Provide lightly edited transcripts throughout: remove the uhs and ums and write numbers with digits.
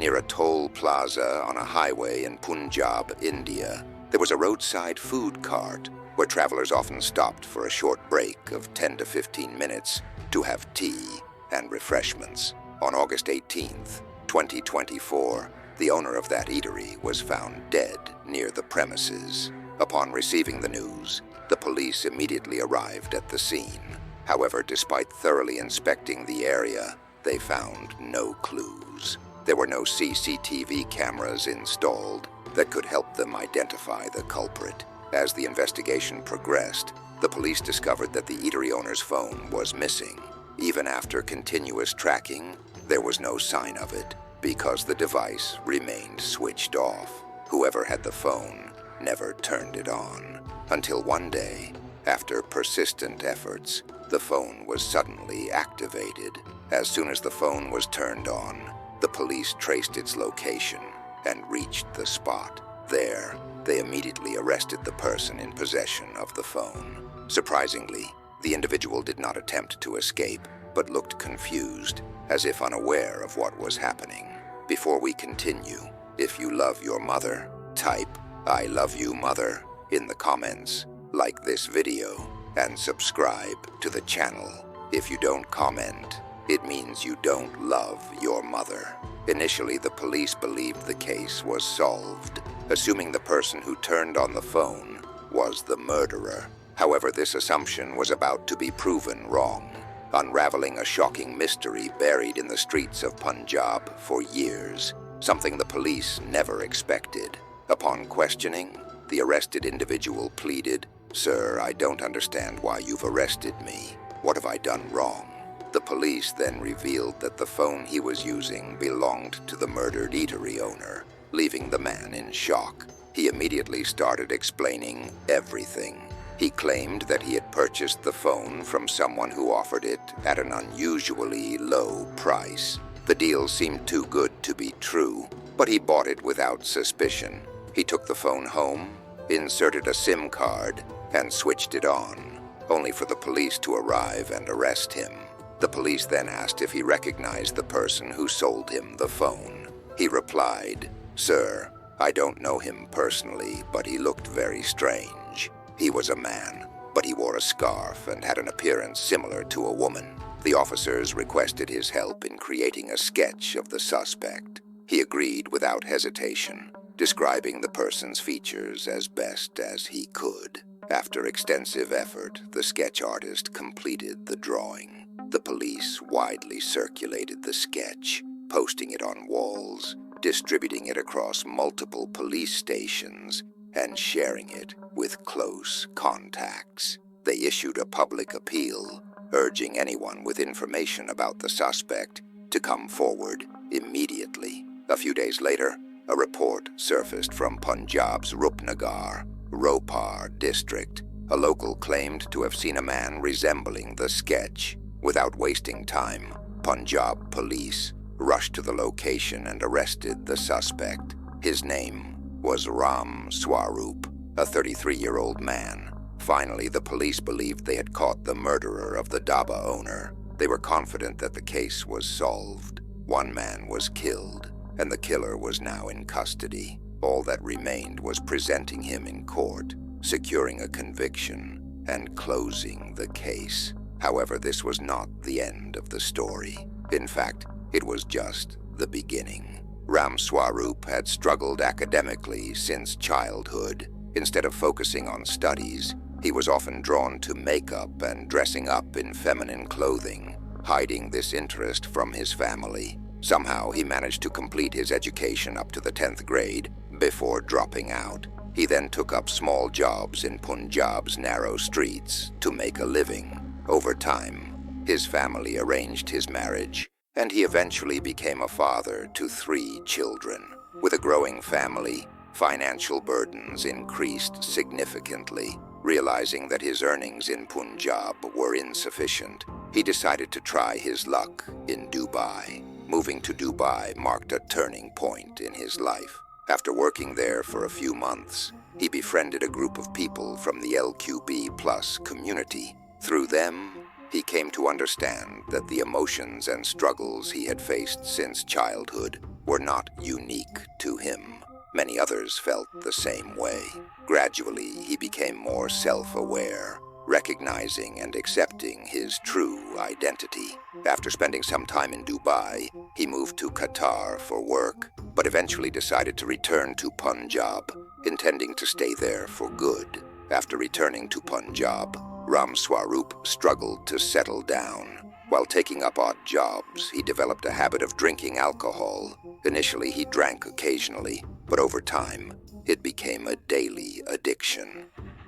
Near a toll plaza on a highway in Punjab, India, there was a roadside food cart where travelers often stopped for a short break of 10 to 15 minutes to have tea and refreshments. On August 18th, 2024, the owner of that eatery was found dead near the premises. Upon receiving the news, the police immediately arrived at the scene. However, despite thoroughly inspecting the area, they found no clues. There were no CCTV cameras installed that could help them identify the culprit. As the investigation progressed, the police discovered that the eatery owner's phone was missing. Even after continuous tracking, there was no sign of it because the device remained switched off. Whoever had the phone never turned it on, until one day, after persistent efforts, the phone was suddenly activated. As soon as the phone was turned on, the police traced its location and reached the spot. There, they immediately arrested the person in possession of the phone. Surprisingly, the individual did not attempt to escape, but looked confused, as if unaware of what was happening. Before we continue, if you love your mother, type "I love you, mother" in the comments, like this video, and subscribe to the channel. If you don't comment, it means you don't love your mother. Initially, the police believed the case was solved, assuming the person who turned on the phone was the murderer. However, this assumption was about to be proven wrong, unraveling a shocking mystery buried in the streets of Punjab for years, something the police never expected. Upon questioning, the arrested individual pleaded, "Sir, I don't understand why you've arrested me. What have I done wrong?" The police then revealed that the phone he was using belonged to the murdered eatery owner, leaving the man in shock. He immediately started explaining everything. He claimed that he had purchased the phone from someone who offered it at an unusually low price. The deal seemed too good to be true, but he bought it without suspicion. He took the phone home, inserted a SIM card, and switched it on, only for the police to arrive and arrest him. The police then asked if he recognized the person who sold him the phone. He replied, "Sir, I don't know him personally, but he looked very strange. He was a man, but he wore a scarf and had an appearance similar to a woman." The officers requested his help in creating a sketch of the suspect. He agreed without hesitation, describing the person's features as best as he could. After extensive effort, the sketch artist completed the drawing. The police widely circulated the sketch, posting it on walls, distributing it across multiple police stations, and sharing it with close contacts. They issued a public appeal, urging anyone with information about the suspect to come forward immediately. A few days later, a report surfaced from Punjab's Rupnagar, Ropar district. A local claimed to have seen a man resembling the sketch. Without wasting time, Punjab police rushed to the location and arrested the suspect. His name was Swaroop, a 33-year-old man. Finally, the police believed they had caught the murderer of the dhaba owner. They were confident that the case was solved. One man was killed, and the killer was now in custody. All that remained was presenting him in court, securing a conviction, and closing the case. However, this was not the end of the story. In fact, it was just the beginning. Swaroop had struggled academically since childhood. Instead of focusing on studies, he was often drawn to makeup and dressing up in feminine clothing, hiding this interest from his family. Somehow, he managed to complete his education up to the 10th grade before dropping out. He then took up small jobs in Punjab's narrow streets to make a living. Over time, his family arranged his marriage, and he eventually became a father to 3 children. With a growing family, financial burdens increased significantly. Realizing that his earnings in Punjab were insufficient, he decided to try his luck in Dubai. Moving to Dubai marked a turning point in his life. After working there for a few months, he befriended a group of people from the LQB+ community. Through them, he came to understand that the emotions and struggles he had faced since childhood were not unique to him. Many others felt the same way. Gradually, he became more self-aware, recognizing and accepting his true identity. After spending some time in Dubai, he moved to Qatar for work, but eventually decided to return to Punjab, intending to stay there for good. After returning to Punjab, Swaroop struggled to settle down. While taking up odd jobs, he developed a habit of drinking alcohol. Initially, he drank occasionally, but over time, it became a daily addiction.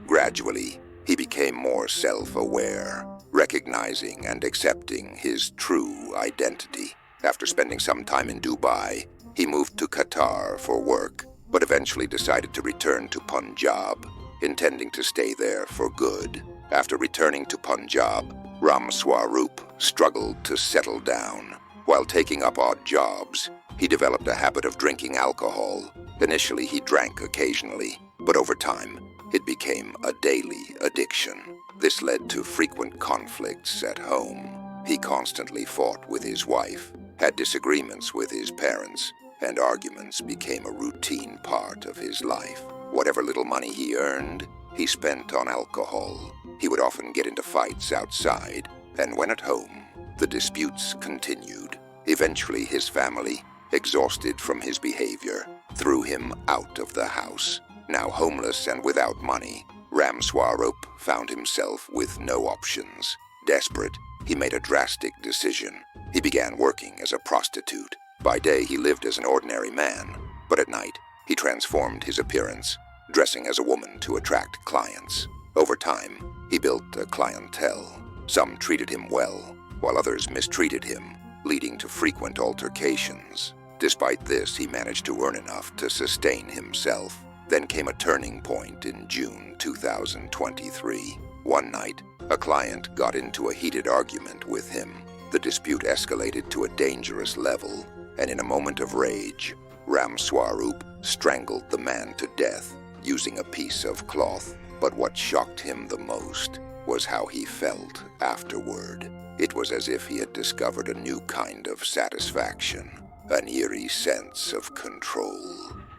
Gradually, he became more self-aware, recognizing and accepting his true identity. After spending some time in Dubai, he moved to Qatar for work, but eventually decided to return to Punjab, intending to stay there for good. After returning to Punjab, Swaroop struggled to settle down. While taking up odd jobs, he developed a habit of drinking alcohol. Initially, he drank occasionally, but over time, it became a daily addiction. This led to frequent conflicts at home. He constantly fought with his wife, had disagreements with his parents, and arguments became a routine part of his life. Whatever little money he earned, he spent on alcohol. He would often get into fights outside, and when at home, the disputes continued. Eventually, his family, exhausted from his behavior, threw him out of the house. Now homeless and without money, Swaroop found himself with no options. Desperate, he made a drastic decision. He began working as a prostitute. By day, he lived as an ordinary man, but at night, he transformed his appearance, dressing as a woman to attract clients. Over time, he built a clientele. Some treated him well, while others mistreated him, leading to frequent altercations. Despite this, he managed to earn enough to sustain himself. Then came a turning point in June 2023. One night, a client got into a heated argument with him. The dispute escalated to a dangerous level, and in a moment of rage, Swaroop strangled the man to death using a piece of cloth. But what shocked him the most was how he felt afterward. It was as if he had discovered a new kind of satisfaction, an eerie sense of control.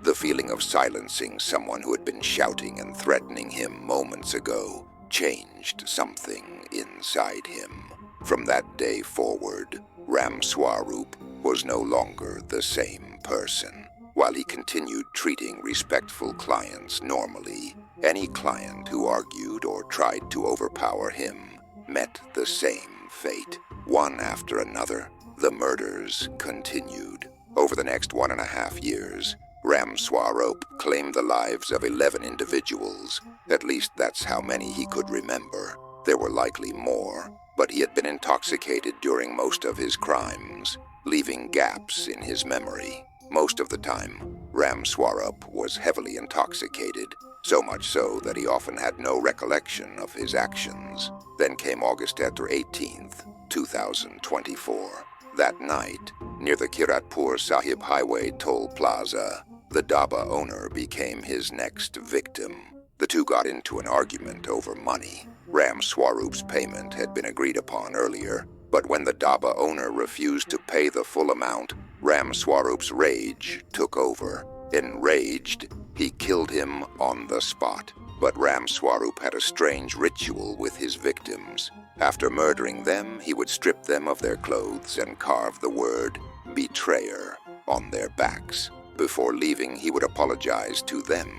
The feeling of silencing someone who had been shouting and threatening him moments ago changed something inside him. From that day forward, Swaroop was no longer the same person. While he continued treating respectful clients normally, any client who argued or tried to overpower him met the same fate. One after another, the murders continued. Over the next 1.5 years, Swaroop claimed the lives of 11 individuals. At least that's how many he could remember. There were likely more, but he had been intoxicated during most of his crimes, leaving gaps in his memory. Most of the time, Swaroop was heavily intoxicated, so much so that he often had no recollection of his actions. Then came August 18th, 2024. That night, near the Kiratpur Sahib Highway toll plaza, the dhaba owner became his next victim. The two got into an argument over money. Swaroop's payment had been agreed upon earlier, but when the dhaba owner refused to pay the full amount, Swaroop's rage took over. Enraged, he killed him on the spot. But Swaroop had a strange ritual with his victims. After murdering them, he would strip them of their clothes and carve the word betrayer on their backs. Before leaving, he would apologize to them.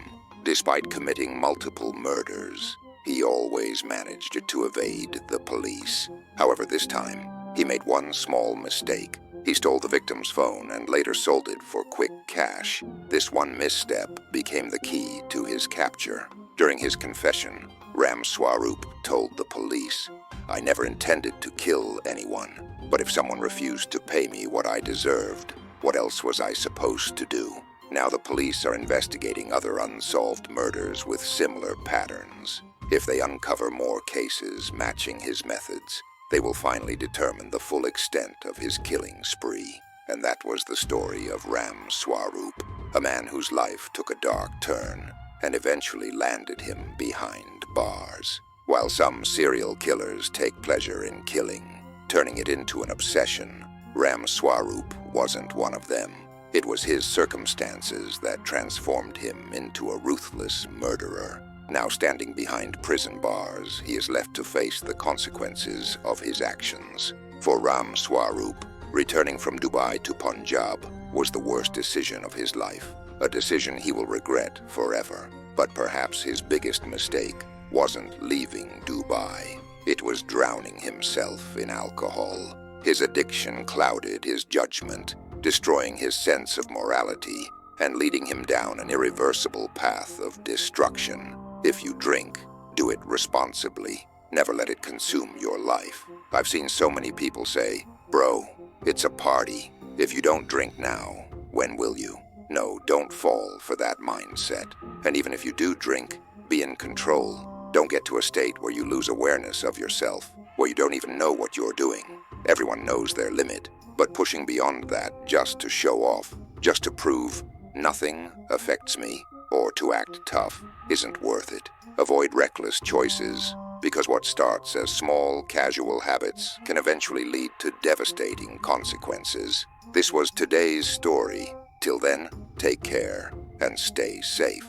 Despite committing multiple murders, he always managed to evade the police. However, this time, he made one small mistake. He stole the victim's phone and later sold it for quick cash. This one misstep became the key to his capture. During his confession, Swaroop told the police, "I never intended to kill anyone, but if someone refused to pay me what I deserved, what else was I supposed to do?" Now the police are investigating other unsolved murders with similar patterns. If they uncover more cases matching his methods, they will finally determine the full extent of his killing spree. And that was the story of Swaroop, a man whose life took a dark turn and eventually landed him behind bars. While some serial killers take pleasure in killing, turning it into an obsession, Swaroop wasn't one of them. It was his circumstances that transformed him into a ruthless murderer. Now standing behind prison bars, he is left to face the consequences of his actions. For Ram Swaroop, returning from Dubai to Punjab was the worst decision of his life, a decision he will regret forever. But perhaps his biggest mistake wasn't leaving Dubai. It was drowning himself in alcohol. His addiction clouded his judgment, destroying his sense of morality and leading him down an irreversible path of destruction. If you drink, do it responsibly. Never let it consume your life. I've seen so many people say, "Bro, it's a party. If you don't drink now, when will you?" No, don't fall for that mindset. And even if you do drink, be in control. Don't get to a state where you lose awareness of yourself, where you don't even know what you're doing. Everyone knows their limit, but pushing beyond that just to show off, just to prove nothing affects me, or to act tough, isn't worth it. Avoid reckless choices, because what starts as small, casual habits can eventually lead to devastating consequences. This was today's story. Till then, take care and stay safe.